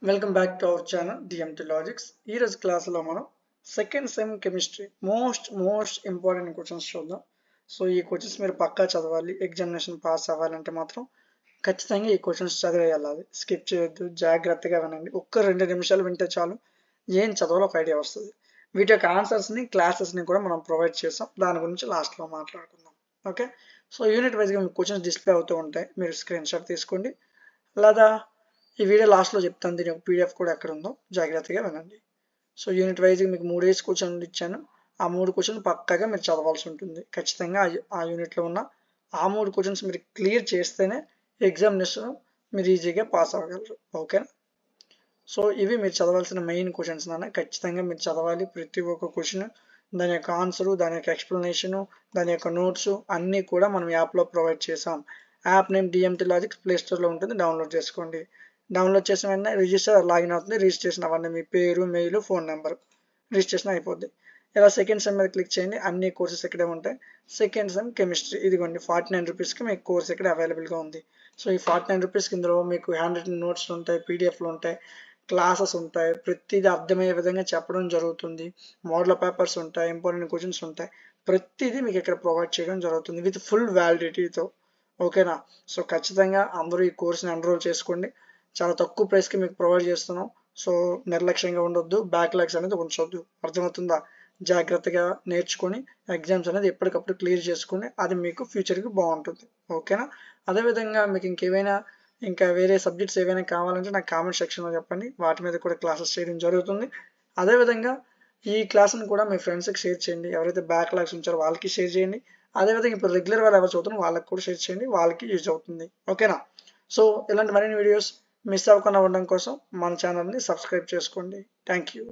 Welcome back to our channel DMT logics. ఈ రోజు క్లాసులో మనం second sem chemistry most important questions చూద్దాం. సో ఈ క్వశ్చన్స్ మీరు పక్కా చదవాలి. ఎగ్జామినేషన్ పాస్ అవ్వాలంటే మాత్రం ఖచ్చితంగా ఈ క్వశ్చన్స్ చదివే వెళ్ళాలి. స్కిప్ చేయొద్దు, జాగ్రత్తగా వినండి. ఒక్క 2 నిమిషాలు వింటే చాలు ఏం చదవాలో ఒక ఐడియా వస్తుంది. వీటి యొక్క ఆన్సర్స్ని క్లాసెస్ని కూడా మనం ప్రొవైడ్ చేస్తాం. దాని గురించి లాస్ట్లో మాట్లాడుకుందాం. ఓకే, సో యూనిట్ వైజ్గా మీకు క్వశ్చన్స్ డిస్ప్లే అవుతూ ఉంటాయి. మీరు స్క్రీన్ షాట్ తీసుకోండి, లేదా ఈ వీడియో లాస్ట్లో చెప్తాను. దీని ఒక పీడిఎఫ్ కూడా ఎక్కడ ఉందో జాగ్రత్తగా వినండి. సో యూనిట్ వైజ్గా మీకు 3 క్వశ్చన్లు ఇచ్చాను. ఆ 3 క్వశ్చన్లు పక్కాగా మీరు చదవాల్సి ఉంటుంది. ఖచ్చితంగా ఆ యూనిట్లో ఉన్న ఆ 3 క్వశ్చన్స్ మీరు క్లియర్ చేస్తేనే ఎగ్జామినేషన్ మీరు ఈజీగా పాస్ అవ్వగలరు. ఓకేనా? సో ఇవి మీరు చదవాల్సిన మెయిన్ క్వశ్చన్స్ నాన్న. ఖచ్చితంగా మీరు చదవాలి. ప్రతి ఒక్క క్వశ్చన్, దాని యొక్క ఆన్సరు, దాని యొక్క ఎక్స్ప్లెనేషను, దాని యొక్క నోట్స్ అన్నీ కూడా మనం యాప్లో ప్రొవైడ్ చేసాం. App name DMT logics play స్టోర్లో ఉంటుంది, డౌన్లోడ్ చేసుకోండి. డౌన్లోడ్ చేసిన వెంటనే రిజిస్టర్ లాగిన్ అవుతుంది. రిజిస్ట్రేషన్ అవ్వండి. మీ పేరు, మెయిల్, ఫోన్ నెంబర్, రిజిస్ట్రేషన్ అయిపోద్ది. ఇలా సెకండ్ సెమ్ మీద క్లిక్ చేయండి. అన్ని కోర్సెస్ ఇక్కడే ఉంటాయి. సెకండ్ సెమ్ కెమిస్ట్రీ ఇదిగోండి 49 రూపీస్కి మీకు కోర్స్ ఇక్కడ అవైలబుల్గా ఉంది. సో ఈ 49 రూపీస్కి ఇందులో మీకు హ్యాండ్ రిటన్ నోట్స్ ఉంటాయి, పీడిఎఫ్లు ఉంటాయి, క్లాసెస్ ఉంటాయి. ప్రతిదీ అర్థమయ్యే విధంగా చెప్పడం జరుగుతుంది. మోడల్ పేపర్స్ ఉంటాయి, ఇంపార్టెంట్ క్వశ్చన్స్ ఉంటాయి. ప్రతిదీ మీకు ఇక్కడ ప్రొవైడ్ చేయడం జరుగుతుంది విత్ ఫుల్ వ్యాలిడిటీతో. ఓకేనా? సో ఖచ్చితంగా అందరూ ఈ కోర్స్ని ఎన్రోల్ చేసుకోండి. చాలా తక్కువ ప్రైస్కి మీకు ప్రొవైడ్ చేస్తున్నాం. సో నిర్లక్ష్యంగా ఉండొద్దు, బ్యాక్లాగ్స్ అనేది ఉంచొద్దు. అర్థమవుతుందా? జాగ్రత్తగా నేర్చుకొని ఎగ్జామ్స్ అనేది ఎప్పటికప్పుడు క్లియర్ చేసుకుని అది మీకు ఫ్యూచర్కి బాగుంటుంది. ఓకేనా? అదేవిధంగా మీకు ఇంకా వేరే సబ్జెక్ట్స్ ఏవైనా కావాలంటే నాకు కామెంట్ సెక్షన్లో చెప్పండి. వాటి మీద కూడా క్లాసెస్ చేయడం జరుగుతుంది. అదేవిధంగా ఈ క్లాస్ని కూడా మీ ఫ్రెండ్స్కి షేర్ చేయండి. ఎవరైతే బ్యాక్లాగ్స్ ఉంచారో వాళ్ళకి షేర్ చేయండి. అదేవిధంగా ఇప్పుడు రెగ్యులర్ వాళ్ళు ఎవరు చదువుతున్నారో వాళ్ళకి కూడా షేర్ చేయండి. వాళ్ళకి యూజ్ అవుతుంది. ఓకేనా? సో ఇలాంటి మరిన్ని వీడియోస్ మిస్ అవ్వకుండా ఉండడం కోసం మన ఛానల్ని సబ్స్క్రైబ్ చేసుకోండి. Thank you.